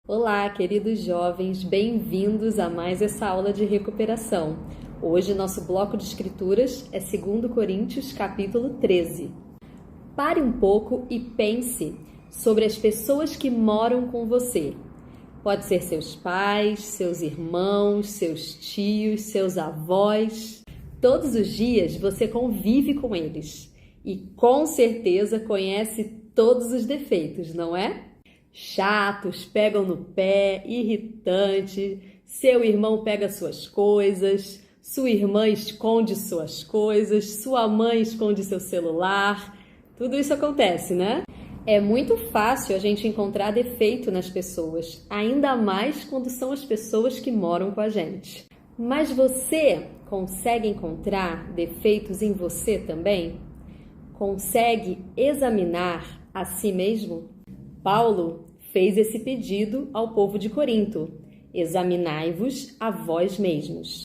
Olá, queridos jovens, bem-vindos a mais essa aula de recuperação. Hoje nosso bloco de escrituras é 2 Coríntios, capítulo 13. Pare um pouco e pense sobre as pessoas que moram com você. Pode ser seus pais, seus irmãos, seus tios, seus avós. Todos os dias você convive com eles e com certeza conhece todos os defeitos, não é? Chatos, pegam no pé, irritante, seu irmão pega suas coisas, sua irmã esconde suas coisas, sua mãe esconde seu celular. Tudo isso acontece, né? É muito fácil a gente encontrar defeito nas pessoas, ainda mais quando são as pessoas que moram com a gente. Mas você consegue encontrar defeitos em você também? Consegue examinar a si mesmo? Paulo fez esse pedido ao povo de Corinto: examinai-vos a vós mesmos.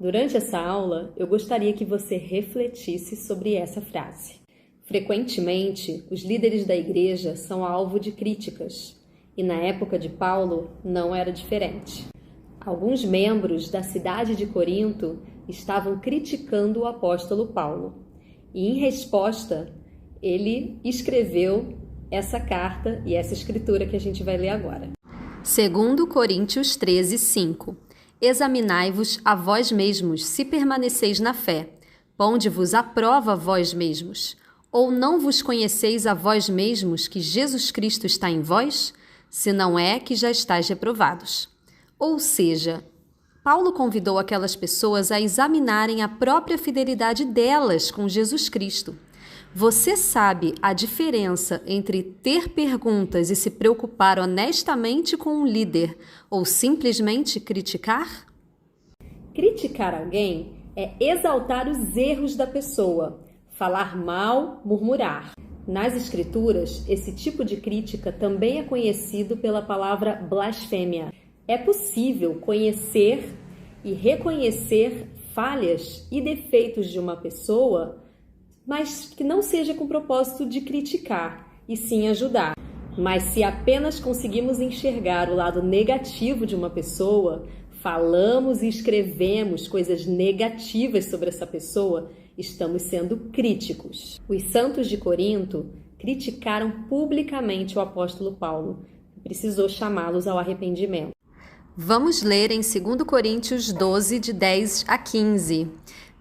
Durante essa aula, eu gostaria que você refletisse sobre essa frase. Frequentemente, os líderes da igreja são alvo de críticas, e na época de Paulo não era diferente. Alguns membros da cidade de Corinto estavam criticando o apóstolo Paulo, e em resposta, ele escreveu essa carta e essa escritura que a gente vai ler agora. 2 Coríntios 13, 5. Examinai-vos a vós mesmos, se permaneceis na fé. Ponde-vos à prova vós mesmos. Ou não vos conheceis a vós mesmos que Jesus Cristo está em vós? Se não é, que já estáis reprovados. Ou seja, Paulo convidou aquelas pessoas a examinarem a própria fidelidade delas com Jesus Cristo. Você sabe a diferença entre ter perguntas e se preocupar honestamente com um líder ou simplesmente criticar? Criticar alguém é exaltar os erros da pessoa, falar mal, murmurar. Nas Escrituras, esse tipo de crítica também é conhecido pela palavra blasfêmia. É possível conhecer e reconhecer falhas e defeitos de uma pessoa, mas que não seja com o propósito de criticar, e sim ajudar. Mas se apenas conseguimos enxergar o lado negativo de uma pessoa, falamos e escrevemos coisas negativas sobre essa pessoa, estamos sendo críticos. Os santos de Corinto criticaram publicamente o apóstolo Paulo e precisou chamá-los ao arrependimento. Vamos ler em 2 Coríntios 12, de 10 a 15.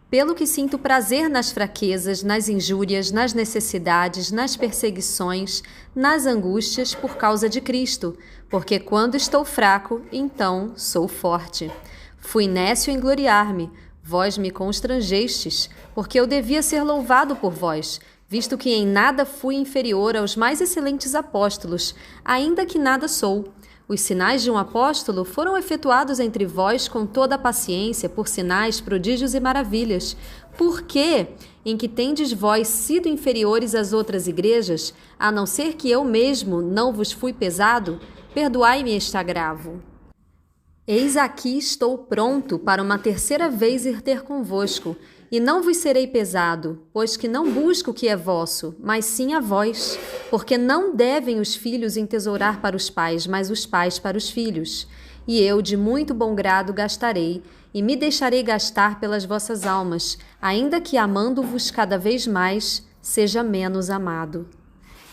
Pelo que sinto prazer nas fraquezas, nas injúrias, nas necessidades, nas perseguições, nas angústias por causa de Cristo, porque quando estou fraco, então sou forte. Fui nécio em gloriar-me, vós me constrangestes, porque eu devia ser louvado por vós, visto que em nada fui inferior aos mais excelentes apóstolos, ainda que nada sou. Os sinais de um apóstolo foram efetuados entre vós com toda a paciência, por sinais, prodígios e maravilhas. Por que, em que tendes vós sido inferiores às outras igrejas, a não ser que eu mesmo não vos fui pesado? Perdoai-me este agravo. Eis aqui estou pronto para uma terceira vez ir ter convosco, e não vos serei pesado, pois que não busco o que é vosso, mas sim a vós, porque não devem os filhos entesourar para os pais, mas os pais para os filhos. E eu de muito bom grado gastarei, e me deixarei gastar pelas vossas almas, ainda que amando-vos cada vez mais, seja menos amado.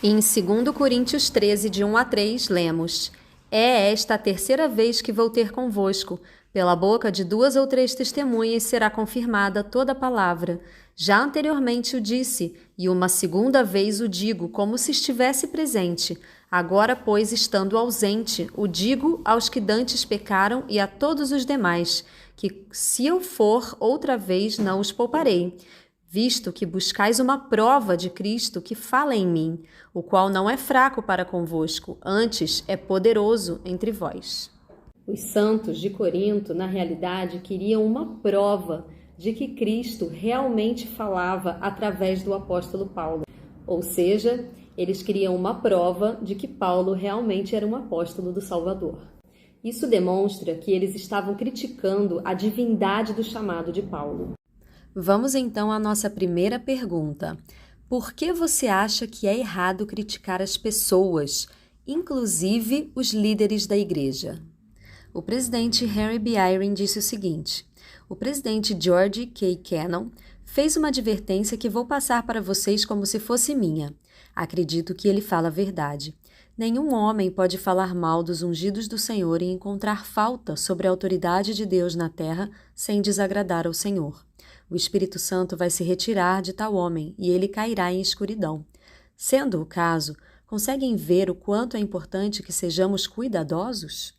E em 2 Coríntios 13, de 1 a 3, lemos: É esta a terceira vez que vou ter convosco. Pela boca de 2 ou 3 testemunhas será confirmada toda a palavra. Já anteriormente o disse, e uma segunda vez o digo, como se estivesse presente. Agora, pois, estando ausente, o digo aos que dantes pecaram e a todos os demais, que se eu for outra vez não os pouparei, visto que buscais uma prova de Cristo que fala em mim, o qual não é fraco para convosco, antes é poderoso entre vós. Os santos de Corinto, na realidade, queriam uma prova de que Cristo realmente falava através do apóstolo Paulo. Ou seja, eles queriam uma prova de que Paulo realmente era um apóstolo do Salvador. Isso demonstra que eles estavam criticando a divindade do chamado de Paulo. Vamos então à nossa primeira pergunta. Por que você acha que é errado criticar as pessoas inclusive os líderes da igreja. O presidente Henry B. Eyring disse o seguinte: o presidente George K. Cannon fez uma advertência que vou passar para vocês como se fosse minha. Acredito que ele fala a verdade. Nenhum homem pode falar mal dos ungidos do Senhor e encontrar falta sobre a autoridade de Deus na terra sem desagradar ao Senhor. O Espírito Santo vai se retirar de tal homem e ele cairá em escuridão. Sendo o caso, conseguem ver o quanto é importante que sejamos cuidadosos?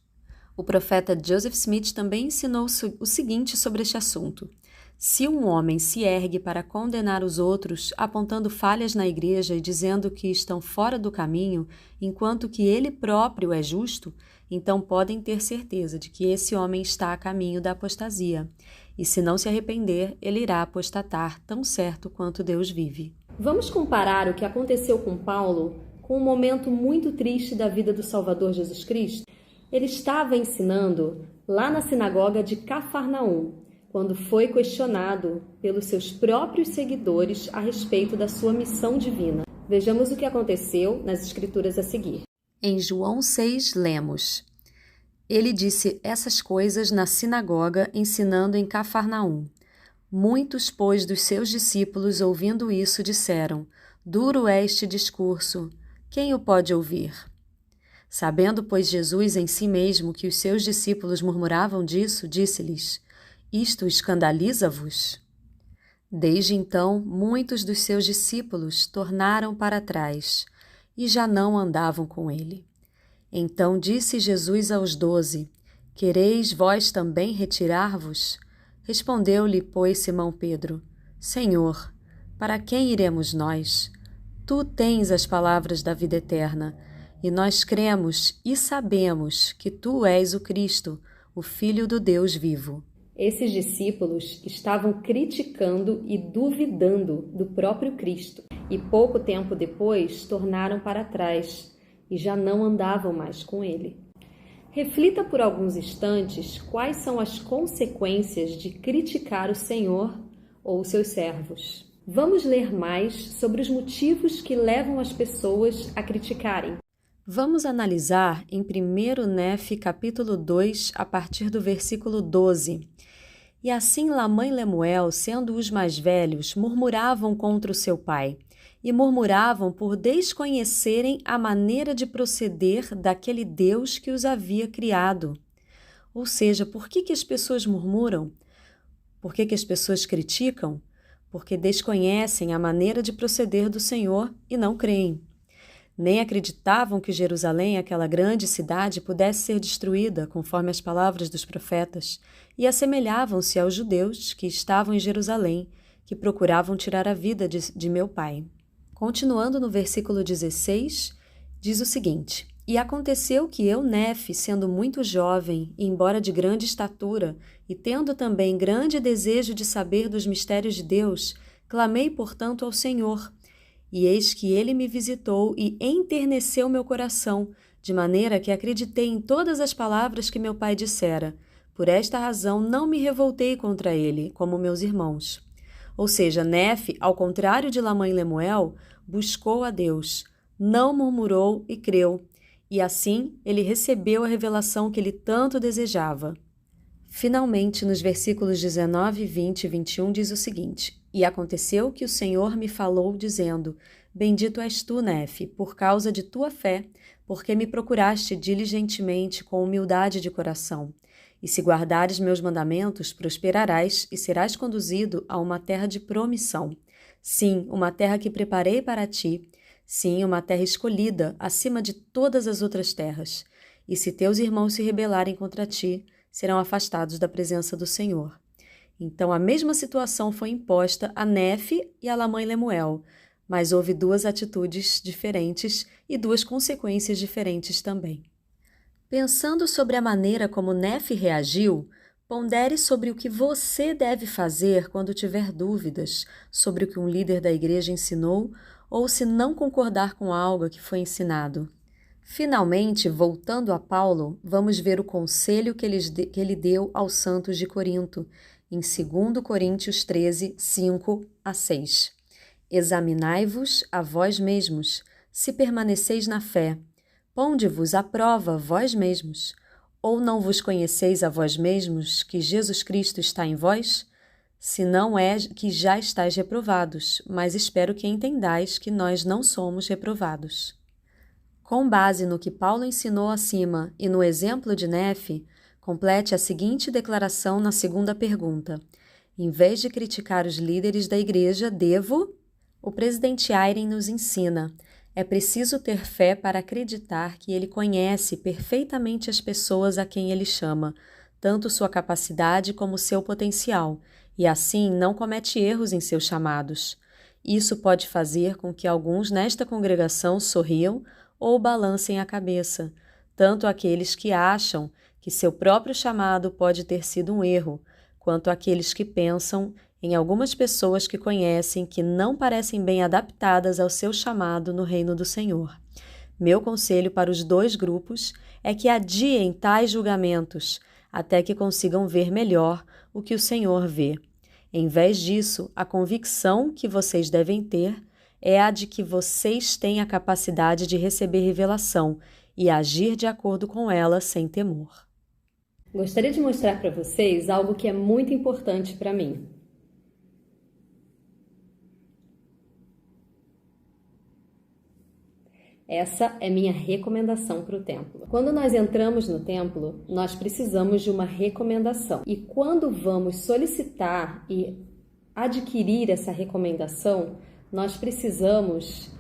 O profeta Joseph Smith também ensinou o seguinte sobre este assunto: se um homem se ergue para condenar os outros, apontando falhas na igreja e dizendo que estão fora do caminho, enquanto que ele próprio é justo, então podem ter certeza de que esse homem está a caminho da apostasia. E se não se arrepender, ele irá apostatar tão certo quanto Deus vive. Vamos comparar o que aconteceu com Paulo com um momento muito triste da vida do Salvador Jesus Cristo? Ele estava ensinando lá na sinagoga de Cafarnaum, quando foi questionado pelos seus próprios seguidores a respeito da sua missão divina. Vejamos o que aconteceu nas Escrituras a seguir. Em João 6, lemos: ele disse essas coisas na sinagoga, ensinando em Cafarnaum. Muitos, pois, dos seus discípulos, ouvindo isso, disseram: duro é este discurso, quem o pode ouvir? Sabendo, pois, Jesus em si mesmo que os seus discípulos murmuravam disso, disse-lhes: isto escandaliza-vos? Desde então, muitos dos seus discípulos tornaram para trás e já não andavam com ele. Então disse Jesus aos 12: quereis vós também retirar-vos? Respondeu-lhe, pois, Simão Pedro: Senhor, para quem iremos nós? Tu tens as palavras da vida eterna, e nós cremos e sabemos que tu és o Cristo, o Filho do Deus vivo. Esses discípulos estavam criticando e duvidando do próprio Cristo, e pouco tempo depois tornaram para trás e já não andavam mais com ele. Reflita por alguns instantes quais são as consequências de criticar o Senhor ou os seus servos. Vamos ler mais sobre os motivos que levam as pessoas a criticarem. Vamos analisar em 1 Nefe, capítulo 2, a partir do versículo 12. E assim Lamã e Lemuel, sendo os mais velhos, murmuravam contra o seu pai, e murmuravam por desconhecerem a maneira de proceder daquele Deus que os havia criado. Ou seja, por que as pessoas murmuram? Por que as pessoas criticam? Porque desconhecem a maneira de proceder do Senhor e não creem. Nem acreditavam que Jerusalém, aquela grande cidade, pudesse ser destruída, conforme as palavras dos profetas, e assemelhavam-se aos judeus que estavam em Jerusalém, que procuravam tirar a vida de meu pai. Continuando no versículo 16, diz o seguinte: E aconteceu que eu, Nefe, sendo muito jovem, e embora de grande estatura, e tendo também grande desejo de saber dos mistérios de Deus, clamei, portanto, ao Senhor. E eis que ele me visitou e enterneceu meu coração, de maneira que acreditei em todas as palavras que meu pai dissera. Por esta razão não me revoltei contra ele, como meus irmãos. Ou seja, Nefe, ao contrário de Lamã e Lemuel, buscou a Deus, não murmurou e creu, e assim ele recebeu a revelação que ele tanto desejava. Finalmente, nos versículos 19, 20 e 21 diz o seguinte: E aconteceu que o Senhor me falou, dizendo: Bendito és tu, Nefe, por causa de tua fé, porque me procuraste diligentemente com humildade de coração. E se guardares meus mandamentos, prosperarás e serás conduzido a uma terra de promissão. Sim, uma terra que preparei para ti. Sim, uma terra escolhida, acima de todas as outras terras. E se teus irmãos se rebelarem contra ti, serão afastados da presença do Senhor. Então, a mesma situação foi imposta a Nefe e a Lamã e Lemuel, mas houve duas atitudes diferentes e duas consequências diferentes também. Pensando sobre a maneira como Nefe reagiu, pondere sobre o que você deve fazer quando tiver dúvidas sobre o que um líder da igreja ensinou ou se não concordar com algo que foi ensinado. Finalmente, voltando a Paulo, vamos ver o conselho que ele deu aos santos de Corinto, em 2 Coríntios 13, 5 a 6. Examinai-vos a vós mesmos, se permaneceis na fé, Ponde-vos à prova vós mesmos. Ou não vos conheceis a vós mesmos que Jesus Cristo está em vós? Se não é que já estáis reprovados, mas espero que entendais que nós não somos reprovados. Com base no que Paulo ensinou acima e no exemplo de Nefe, complete a seguinte declaração na segunda pergunta. Em vez de criticar os líderes da igreja, devo? O presidente Eyring nos ensina. É preciso ter fé para acreditar que ele conhece perfeitamente as pessoas a quem ele chama, tanto sua capacidade como seu potencial, e assim não comete erros em seus chamados. Isso pode fazer com que alguns nesta congregação sorriam ou balancem a cabeça, tanto aqueles que acham que seu próprio chamado pode ter sido um erro, quanto aqueles que pensam em algumas pessoas que conhecem que não parecem bem adaptadas ao seu chamado no reino do Senhor. Meu conselho para os dois grupos é que adiem tais julgamentos, até que consigam ver melhor o que o Senhor vê. Em vez disso, a convicção que vocês devem ter é a de que vocês têm a capacidade de receber revelação e agir de acordo com ela sem temor. Gostaria de mostrar para vocês algo que é muito importante para mim. Essa é minha recomendação para o templo. Quando nós entramos no templo, nós precisamos de uma recomendação. E quando vamos solicitar e adquirir essa recomendação, nós precisamos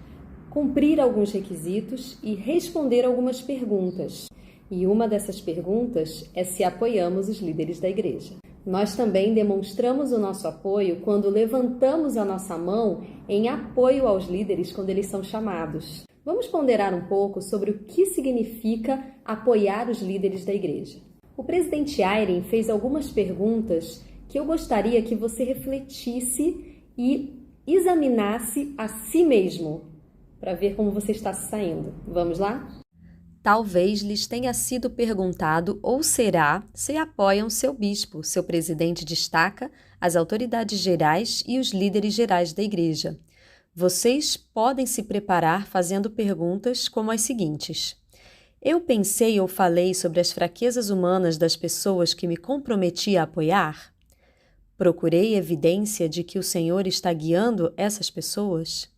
cumprir alguns requisitos e responder algumas perguntas. E uma dessas perguntas é se apoiamos os líderes da igreja. Nós também demonstramos o nosso apoio quando levantamos a nossa mão em apoio aos líderes quando eles são chamados. Vamos ponderar um pouco sobre o que significa apoiar os líderes da igreja. O presidente Eyring fez algumas perguntas que eu gostaria que você refletisse e examinasse a si mesmo, para ver como você está se saindo. Vamos lá? Talvez lhes tenha sido perguntado ou será se apoiam seu bispo, seu presidente de estaca, as autoridades gerais e os líderes gerais da igreja. Vocês podem se preparar fazendo perguntas como as seguintes. Eu pensei ou falei sobre as fraquezas humanas das pessoas que me comprometi a apoiar? Procurei evidência de que o Senhor está guiando essas pessoas?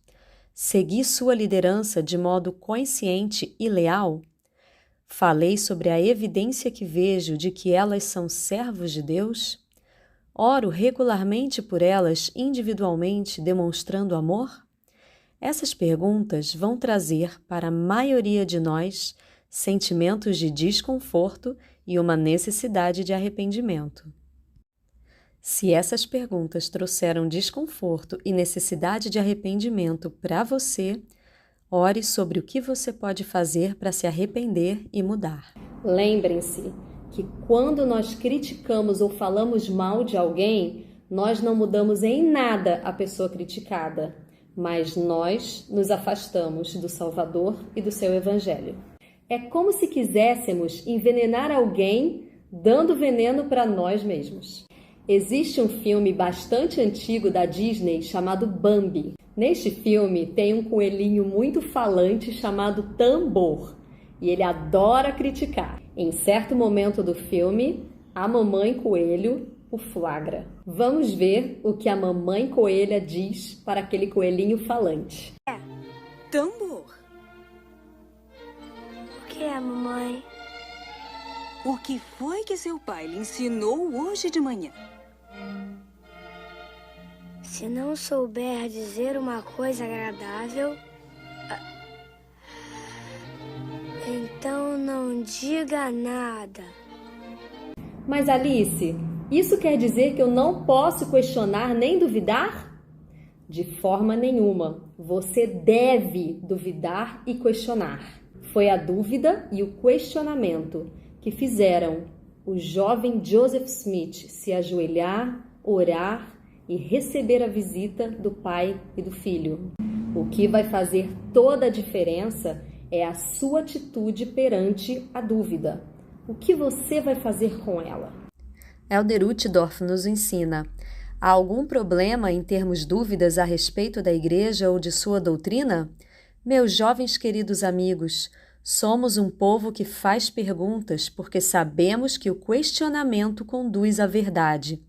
Segui sua liderança de modo consciente e leal? Falei sobre a evidência que vejo de que elas são servos de Deus? Oro regularmente por elas individualmente, demonstrando amor? Essas perguntas vão trazer para a maioria de nós sentimentos de desconforto e uma necessidade de arrependimento. Se essas perguntas trouxeram desconforto e necessidade de arrependimento para você, ore sobre o que você pode fazer para se arrepender e mudar. Lembrem-se que quando nós criticamos ou falamos mal de alguém, nós não mudamos em nada a pessoa criticada, mas nós nos afastamos do Salvador e do seu Evangelho. É como se quiséssemos envenenar alguém dando veneno para nós mesmos. Existe um filme bastante antigo da Disney chamado Bambi. Neste filme tem um coelhinho muito falante chamado Tambor e ele adora criticar. Em certo momento do filme, a mamãe coelho o flagra. Vamos ver o que a mamãe coelha diz para aquele coelhinho falante. Tambor. O que é, mamãe? O que foi que seu pai lhe ensinou hoje de manhã? Se não souber dizer uma coisa agradável, então não diga nada. Mas Alice, isso quer dizer que eu não posso questionar nem duvidar? De forma nenhuma. Você deve duvidar e questionar. Foi a dúvida e o questionamento que fizeram o jovem Joseph Smith se ajoelhar, orar e receber a visita do pai e do filho. O que vai fazer toda a diferença é a sua atitude perante a dúvida. O que você vai fazer com ela? Elder Uchtdorf nos ensina: há algum problema em termos dúvidas a respeito da igreja ou de sua doutrina? Meus jovens queridos amigos, Somos um povo que faz perguntas porque sabemos que o questionamento conduz à verdade.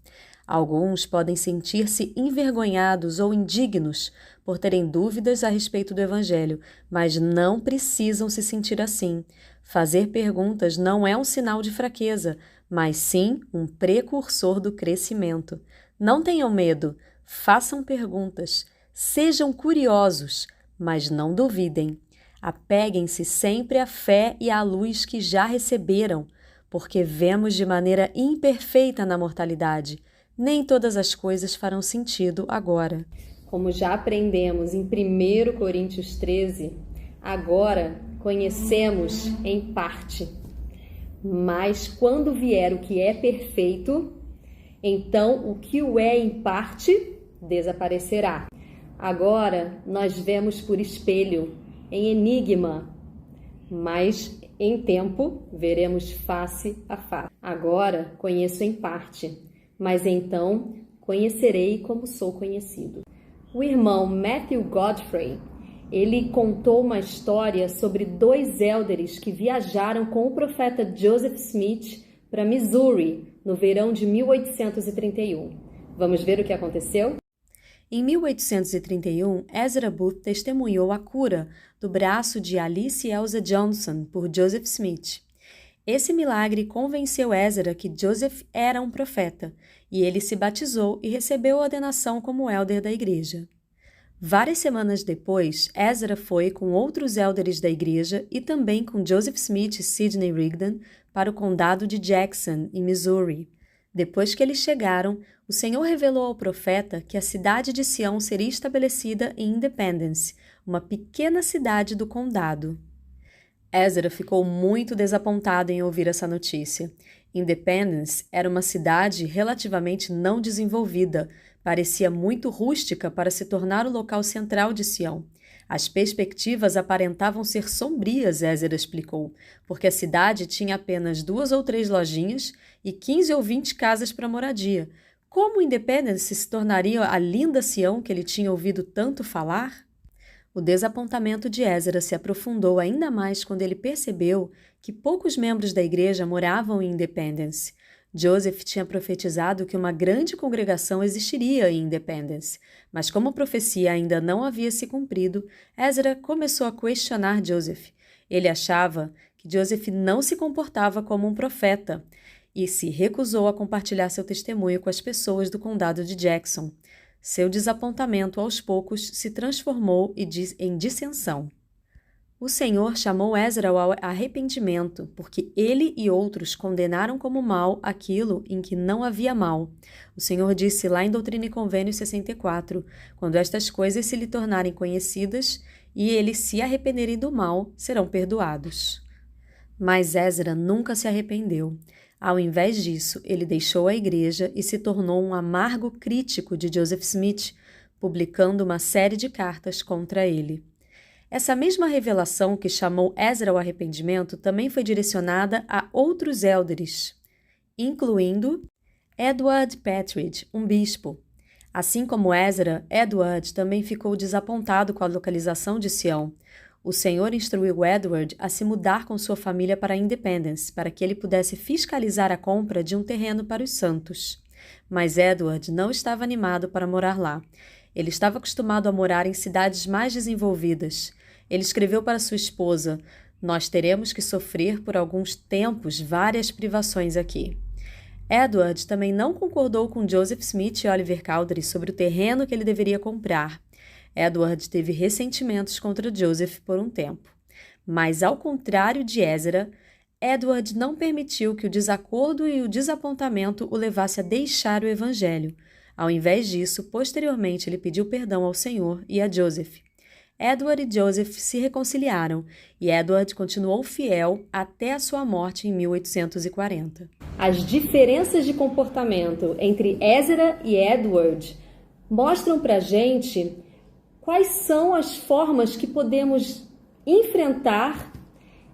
Alguns podem sentir-se envergonhados ou indignos por terem dúvidas a respeito do Evangelho, mas não precisam se sentir assim. Fazer perguntas não é um sinal de fraqueza, mas sim um precursor do crescimento. Não tenham medo, façam perguntas, sejam curiosos, mas não duvidem. Apeguem-se sempre à fé e à luz que já receberam, porque vemos de maneira imperfeita na mortalidade. Nem todas as coisas farão sentido agora. Como já aprendemos em 1 Coríntios 13, agora conhecemos em parte. Mas quando vier o que é perfeito, então o que o é em parte desaparecerá. Agora nós vemos por espelho, em enigma, mas em tempo veremos face a face. Agora conheço em parte, mas então conhecerei como sou conhecido. O irmão Matthew Godfrey, ele contou uma história sobre 2 élderes que viajaram com o profeta Joseph Smith para Missouri no verão de 1831. Vamos ver o que aconteceu? Em 1831, Ezra Booth testemunhou a cura do braço de Alice Elza Johnson por Joseph Smith. Esse milagre convenceu Ezra que Joseph era um profeta, e ele se batizou e recebeu a ordenação como élder da igreja. Várias semanas depois, Ezra foi com outros élderes da igreja e também com Joseph Smith e Sidney Rigdon para o condado de Jackson, em Missouri. Depois que eles chegaram, o Senhor revelou ao profeta que a cidade de Sião seria estabelecida em Independence, uma pequena cidade do condado. Ezra ficou muito desapontado em ouvir essa notícia. Independence era uma cidade relativamente não desenvolvida, parecia muito rústica para se tornar o local central de Sião. As perspectivas aparentavam ser sombrias, Ezra explicou, porque a cidade tinha apenas 2 ou 3 lojinhas e 15 ou 20 casas para moradia. Como Independence se tornaria a linda Sião que ele tinha ouvido tanto falar? O desapontamento de Ezra se aprofundou ainda mais quando ele percebeu que poucos membros da igreja moravam em Independence. Joseph tinha profetizado que uma grande congregação existiria em Independence, mas como a profecia ainda não havia se cumprido, Ezra começou a questionar Joseph. Ele achava que Joseph não se comportava como um profeta e se recusou a compartilhar seu testemunho com as pessoas do condado de Jackson. Seu desapontamento, aos poucos, se transformou em dissensão. O Senhor chamou Ezra ao arrependimento, porque ele e outros condenaram como mal aquilo em que não havia mal. O Senhor disse lá em Doutrina e Convênios 64, quando estas coisas se lhe tornarem conhecidas e eles se arrependerem do mal, serão perdoados. Mas Ezra nunca se arrependeu. Ao invés disso, ele deixou a igreja e se tornou um amargo crítico de Joseph Smith, publicando uma série de cartas contra ele. Essa mesma revelação que chamou Ezra ao arrependimento também foi direcionada a outros élderes, incluindo Edward Patridge, um bispo. Assim como Ezra, Edward também ficou desapontado com a localização de Sião. O Senhor instruiu Edward a se mudar com sua família para Independence, para que ele pudesse fiscalizar a compra de um terreno para os santos. Mas Edward não estava animado para morar lá. Ele estava acostumado a morar em cidades mais desenvolvidas. Ele escreveu para sua esposa: "Nós teremos que sofrer por alguns tempos várias privações aqui." Edward também não concordou com Joseph Smith e Oliver Cowdery sobre o terreno que ele deveria comprar. Edward teve ressentimentos contra Joseph por um tempo. Mas, ao contrário de Ezra, Edward não permitiu que o desacordo e o desapontamento o levasse a deixar o evangelho. Ao invés disso, posteriormente ele pediu perdão ao Senhor e a Joseph. Edward e Joseph se reconciliaram e Edward continuou fiel até a sua morte em 1840. As diferenças de comportamento entre Ezra e Edward mostram para a gente quais são as formas que podemos enfrentar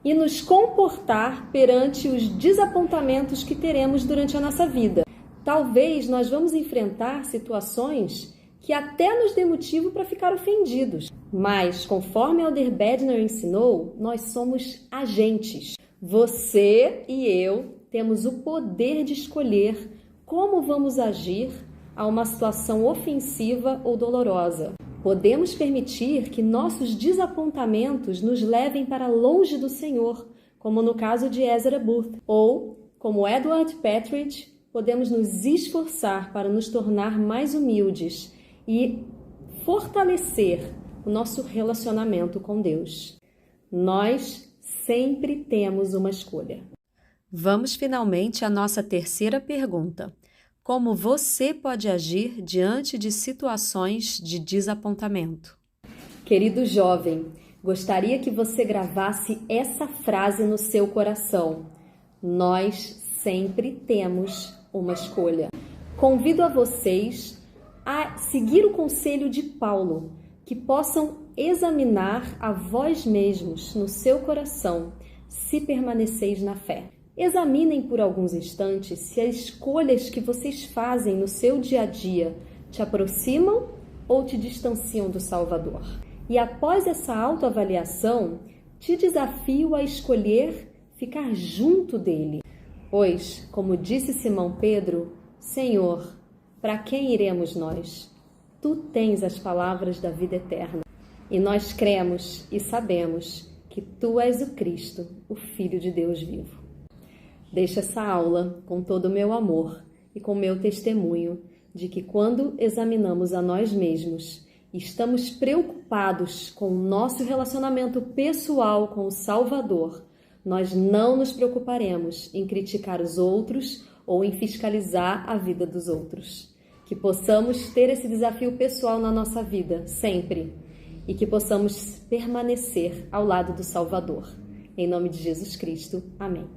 e nos comportar perante os desapontamentos que teremos durante a nossa vida. Talvez nós vamos enfrentar situações que até nos dê motivo para ficar ofendidos. Mas, conforme Elder Bednar ensinou, nós somos agentes. Você e eu temos o poder de escolher como vamos agir a uma situação ofensiva ou dolorosa. Podemos permitir que nossos desapontamentos nos levem para longe do Senhor, como no caso de Ezra Booth, ou, como Edward Patridge, podemos nos esforçar para nos tornar mais humildes e fortalecer o nosso relacionamento com Deus. Nós sempre temos uma escolha. Vamos finalmente à nossa terceira pergunta. Como você pode agir diante de situações de desapontamento? Querido jovem, gostaria que você gravasse essa frase no seu coração. Nós sempre temos uma escolha. Convido a vocês a seguir o conselho de Paulo, que possam examinar a vós mesmos no seu coração, se permaneceis na fé. Examinem por alguns instantes se as escolhas que vocês fazem no seu dia a dia te aproximam ou te distanciam do Salvador. E após essa autoavaliação, te desafio a escolher ficar junto dele. Pois, como disse Simão Pedro, Senhor, para quem iremos nós? Tu tens as palavras da vida eterna. E nós cremos e sabemos que Tu és o Cristo, o Filho de Deus vivo. Deixo essa aula com todo o meu amor e com meu testemunho de que quando examinamos a nós mesmos e estamos preocupados com o nosso relacionamento pessoal com o Salvador, nós não nos preocuparemos em criticar os outros ou em fiscalizar a vida dos outros. Que possamos ter esse desafio pessoal na nossa vida, sempre, e que possamos permanecer ao lado do Salvador. Em nome de Jesus Cristo. Amém.